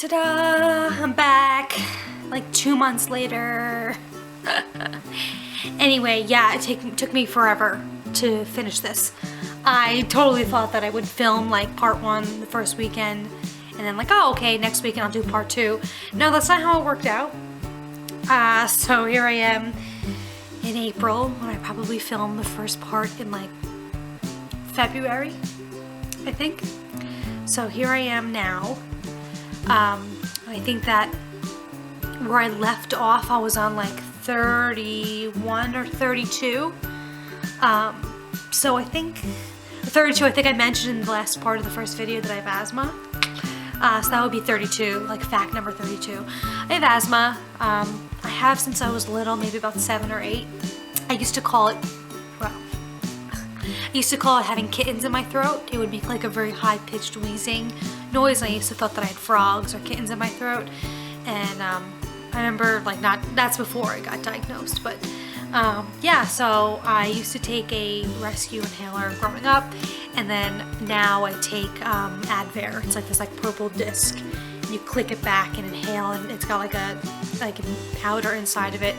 Ta-da! I'm back, like 2 months later. Anyway, yeah, it took me forever to finish this. I totally thought that I would film like part 1 the first weekend, and then like, oh, okay, next weekend I'll do part 2. No, that's not how it worked out. So here I am in April, when I probably filmed the first part in like February, I think. So here I am now. I think that where I left off, I was on like 31 or 32. So I think 32, I think I mentioned in the last part of the first video that I have asthma. So that would be 32, like fact number 32. I have asthma. I have since I was little, maybe about 7 or 8. I used to call it, well, I used to call it having kittens in my throat. It would make like a very high-pitched wheezing noise. I used to thought that I had frogs or kittens in my throat. And I remember, like, that's before I got diagnosed, but yeah, so I used to take a rescue inhaler growing up, and then now I take Advair. It's like this like purple disc. You click it back and inhale, and it's got like a powder inside of it,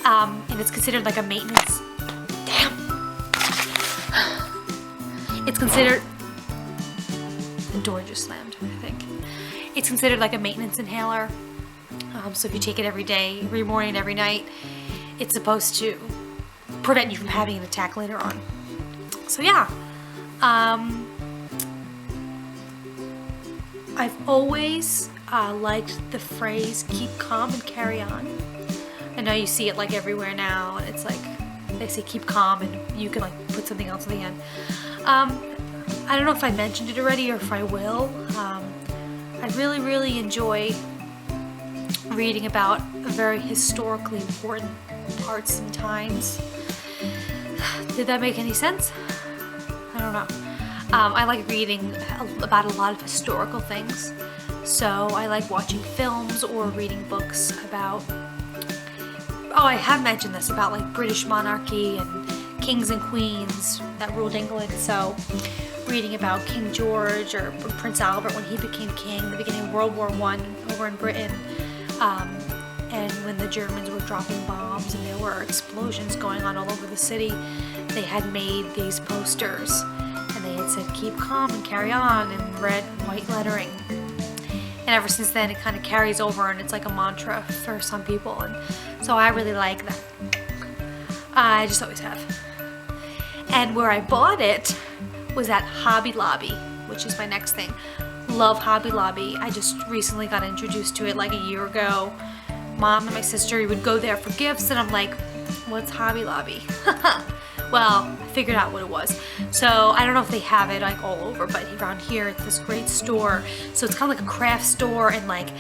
and it's considered like a maintenance. Damn. It's considered. The door just slammed, I think. It's considered like a maintenance inhaler. So if you take it every day, every morning, every night, it's supposed to prevent you from having an attack later on. So yeah, I've always liked the phrase "keep calm and carry on." I know you see it like everywhere now, and it's like they say "keep calm" and you can like put something else at the end. I don't know if I mentioned it already or if I will. I really enjoy reading about very historically important parts and times. Did that make any sense? I don't know. I like reading about a lot of historical things. So I like watching films or reading books about, oh, I have mentioned this, about like British monarchy and kings and queens that ruled England. So reading about King George or Prince Albert when he became king in the beginning of World War I over in Britain. And when the Germans were dropping bombs and there were explosions going on all over the city, they had made these posters and they had said "keep calm and carry on" in red and white lettering. And ever since then it kind of carries over, and it's like a mantra for some people, and so I really like that. I just always have. And where I bought it was at Hobby Lobby, which is my next thing. Love Hobby Lobby. I just recently got introduced to it like a year ago. Mom and my sister would go there for gifts, and I'm like, what's Hobby Lobby? Well, I figured out what it was. So I don't know if they have it like all over, but around here it's this great store. So it's kind of like a craft store, and like,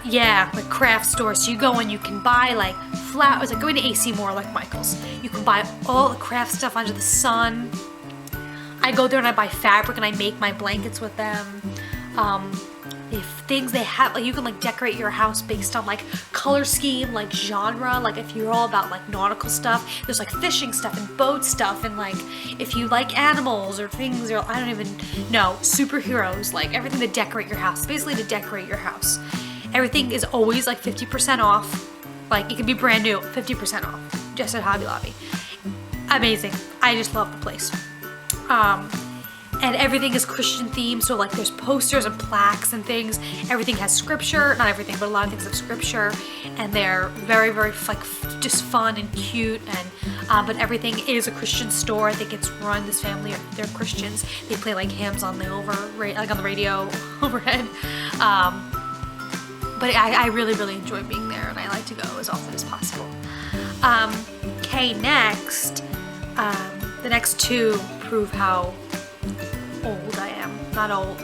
yeah, like craft store. So you go and you can buy like flowers, like going to AC Moore, like Michael's. You can buy all the craft stuff under the sun. I go there and I buy fabric and I make my blankets with them. If things they have, like you can like decorate your house based on like color scheme, like genre. Like if you're all about like nautical stuff, there's like fishing stuff and boat stuff, and like if you like animals or things, or I don't even know, superheroes, like everything to decorate your house. Basically to decorate your house. Everything is always like 50% off. Like it can be brand new, 50% off, just at Hobby Lobby. Amazing. I just love the place. And everything is Christian themed, so like there's posters and plaques and things. Everything has scripture, not everything, but a lot of things have scripture, and they're very like just fun and cute. And but everything is a Christian store. I think it's run, this family, they're Christians. They play like hymns on the like on the radio overhead. But I really enjoy being there, and I like to go as often as possible. Okay, next, the next two prove how old I am. Not old,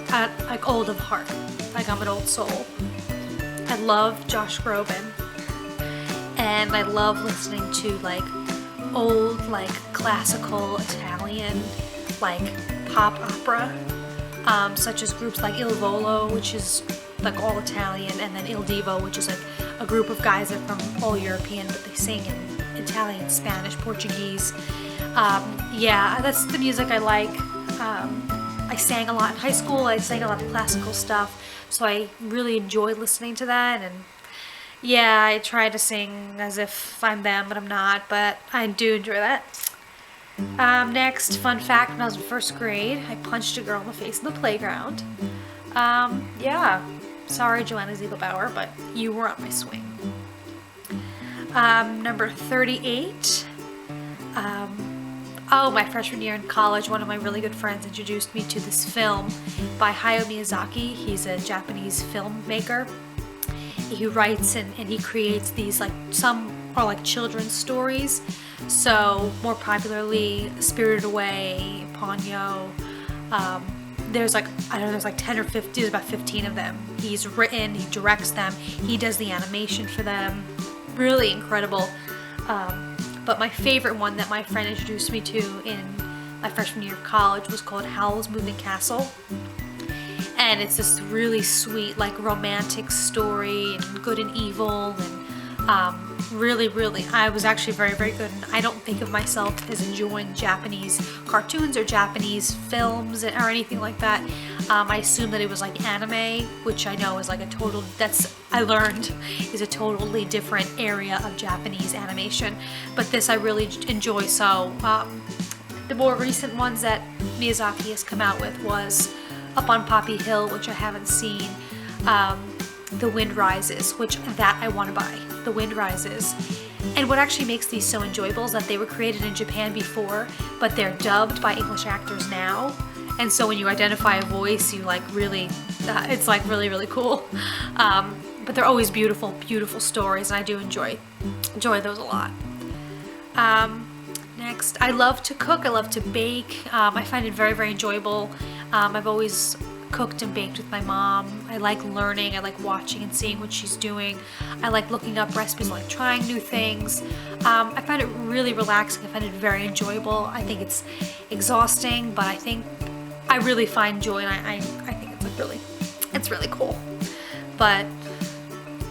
like old of heart. Like I'm an old soul. I love Josh Groban, and I love listening to like old, like classical Italian, like pop opera, such as groups like Il Volo, which is like all Italian, and then Il Divo, which is like a group of guys that are from all European, but they sing in Italian, Spanish, Portuguese. Yeah, that's the music I like. I sang a lot in high school. I sang a lot of classical stuff. So I really enjoy listening to that. And yeah, I try to sing as if I'm them, but I'm not. But I do enjoy that. Next, fun fact, when I was in first grade, I punched a girl in the face in the playground. Yeah, sorry, Joanna Ziegelbauer, but you were on my swing. Number 38. My freshman year in college, one of my really good friends introduced me to this film by Hayao Miyazaki. He's a Japanese filmmaker. He writes and he creates these, like, some are like children's stories. So more popularly, Spirited Away, Ponyo. There's like, I don't know, there's like 10 or 15, there's about 15 of them. He's written, he directs them, he does the animation for them. Really incredible. But my favorite one that my friend introduced me to in my freshman year of college was called Howl's Moving Castle. And it's this really sweet, like, romantic story, and good and evil, and really, I was actually very, very good. And I don't think of myself as enjoying Japanese cartoons or Japanese films or anything like that. I assumed that it was like anime, which I know is like I learned is a totally different area of Japanese animation. But this I really enjoy. So the more recent ones that Miyazaki has come out with was Up on Poppy Hill, which I haven't seen. The Wind Rises, which that I want to buy. The Wind Rises. And what actually makes these so enjoyable is that they were created in Japan before, but they're dubbed by English actors now. And so when you identify a voice, you like really, it's like really, really cool. But they're always beautiful, beautiful stories, and I do enjoy those a lot. Next, I love to cook. I love to bake. I find it very, very enjoyable. I've always cooked and baked with my mom. I like learning. I like watching and seeing what she's doing. I like looking up recipes. I like trying new things. I find it really relaxing. I find it very enjoyable. I think it's exhausting, but I think I really find joy, and I think it's like it's really cool. But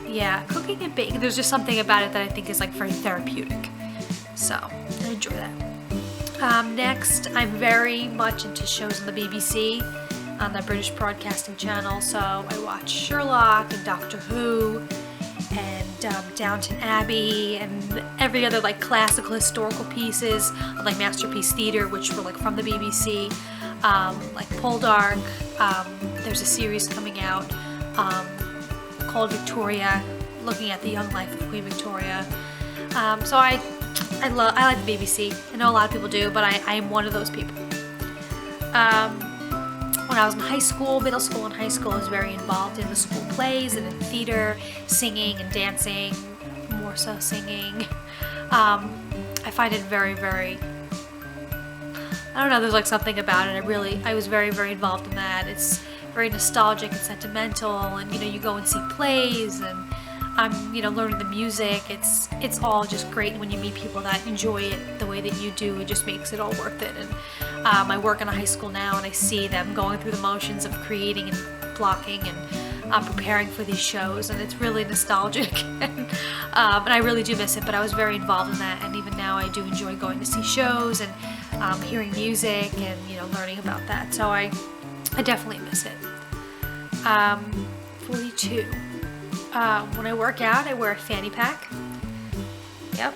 yeah, cooking and baking, there's just something about it that I think is like very therapeutic. So I enjoy that. Next, I'm very much into shows on the BBC, on the British Broadcasting Channel. So I watch Sherlock and Doctor Who and Downton Abbey and every other like classical historical pieces of like Masterpiece Theatre, which were like from the BBC, like Poldark. There's a series coming out called Victoria, looking at the young life of Queen Victoria. So I like the BBC. I know a lot of people do, but I am one of those people. When I was in high school, middle school and high school, I was very involved in the school plays and in theater, singing and dancing, more so singing. I find it very, very, I don't know, there's like something about it. I was very, very involved in that. It's very nostalgic and sentimental, and you go and see plays, and I'm learning the music. It's all just great when you meet people that enjoy it the way that you do. It just makes it all worth it. And I work in a high school now, and I see them going through the motions of creating and blocking and preparing for these shows, and it's really nostalgic. And I really do miss it, but I was very involved in that, and even now I do enjoy going to see shows and hearing music and learning about that. So I definitely miss it. 42. When I work out, I wear a fanny pack. Yep.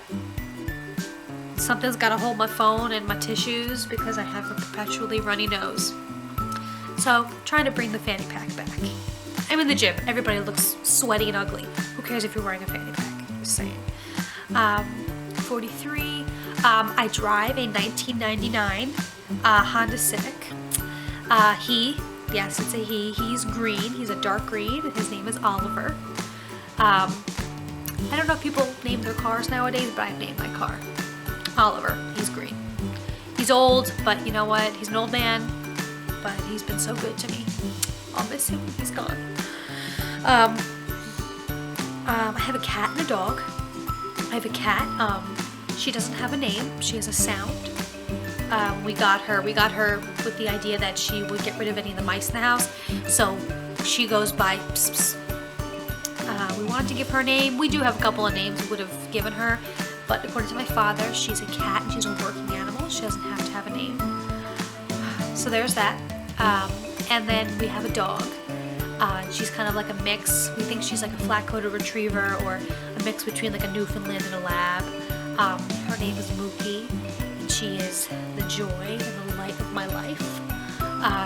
Something's got to hold my phone and my tissues because I have a perpetually runny nose. So, trying to bring the fanny pack back. I'm in the gym. Everybody looks sweaty and ugly. Who cares if you're wearing a fanny pack? Just saying. 43. I drive a 1999 Honda Civic. Yes, it's a he. He's green. He's a dark green. His name is Oliver. I don't know if people name their cars nowadays, but I've named my car Oliver. He's green. He's old, but you know what? He's an old man, but he's been so good to me. I'll miss him when he's gone. I have a cat and a dog. I have a cat. She doesn't have a name. She has a sound. We got her with the idea that she would get rid of any of the mice in the house. So she goes by Pss, Pss. We wanted to give her a name. We do have a couple of names we would have given her, but according to my father, she's a cat and she's a working animal. She doesn't have to have a name. So there's that. And then we have a dog. She's kind of like a mix. We think she's like a flat-coated retriever or a mix between like a Newfoundland and a lab. Her name is Mookie, and she is the joy and the light of my life.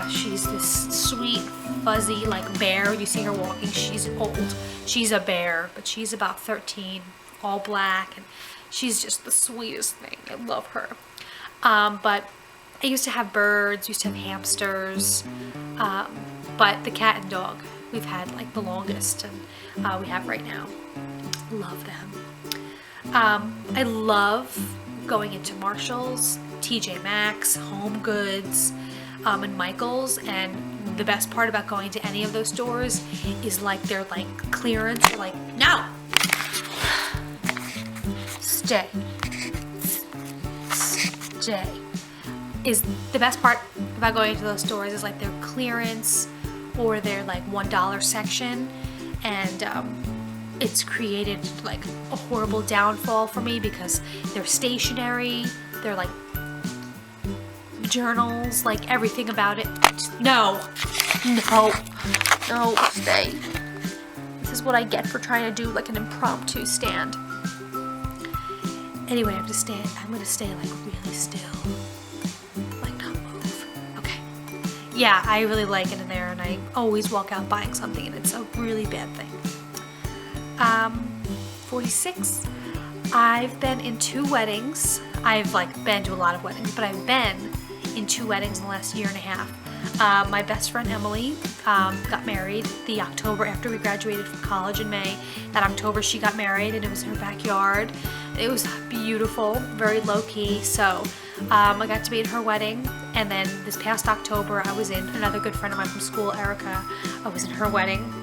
She's this sweet, fuzzy, like bear. You see her walking, she's old. She's a bear, but she's about 13, all black, and she's just the sweetest thing. I love her. But I used to have birds, used to have hamsters, but the cat and dog we've had like the longest, and we have right now. Love them. I love going into Marshall's, TJ Maxx, Home Goods, and Michael's, and the best part about going to any of those stores is like they're like clearance, like no, stay, is the best part about going to those stores is like their clearance or their like $1 section, and it's created like a horrible downfall for me because they're stationery, they're like journals, like everything about it. No, stay. This is what I get for trying to do like an impromptu stand. Anyway, I'm gonna stay like really still, like not move. Okay. Yeah, I really like it in there, and I always walk out buying something, and it's a really bad thing. 46. I've been in 2 weddings. I've like been to a lot of weddings, but I've been in 2 weddings in the last year and a half. My best friend Emily got married the October after we graduated from college in May. That October she got married, and it was in her backyard. It was beautiful, very low-key. So I got to be at her wedding, and then this past October I was in another good friend of mine from school, Erica. I was in her wedding.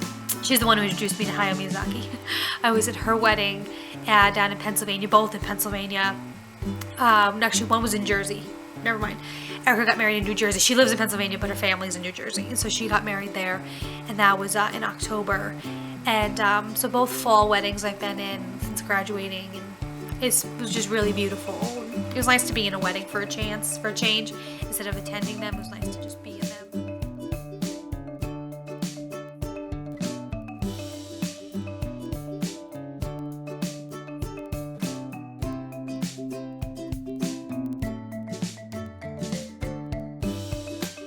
She's the one who introduced me to Hayao Miyazaki. I was at her wedding down in Pennsylvania, both in Pennsylvania. Actually, one was in Jersey. Never mind. Erica got married in New Jersey. She lives in Pennsylvania, but her family's in New Jersey. And so she got married there, and that was in October. And so both fall weddings I've been in since graduating, and it was just really beautiful. It was nice to be in a wedding for a change. Instead of attending them, it was nice to just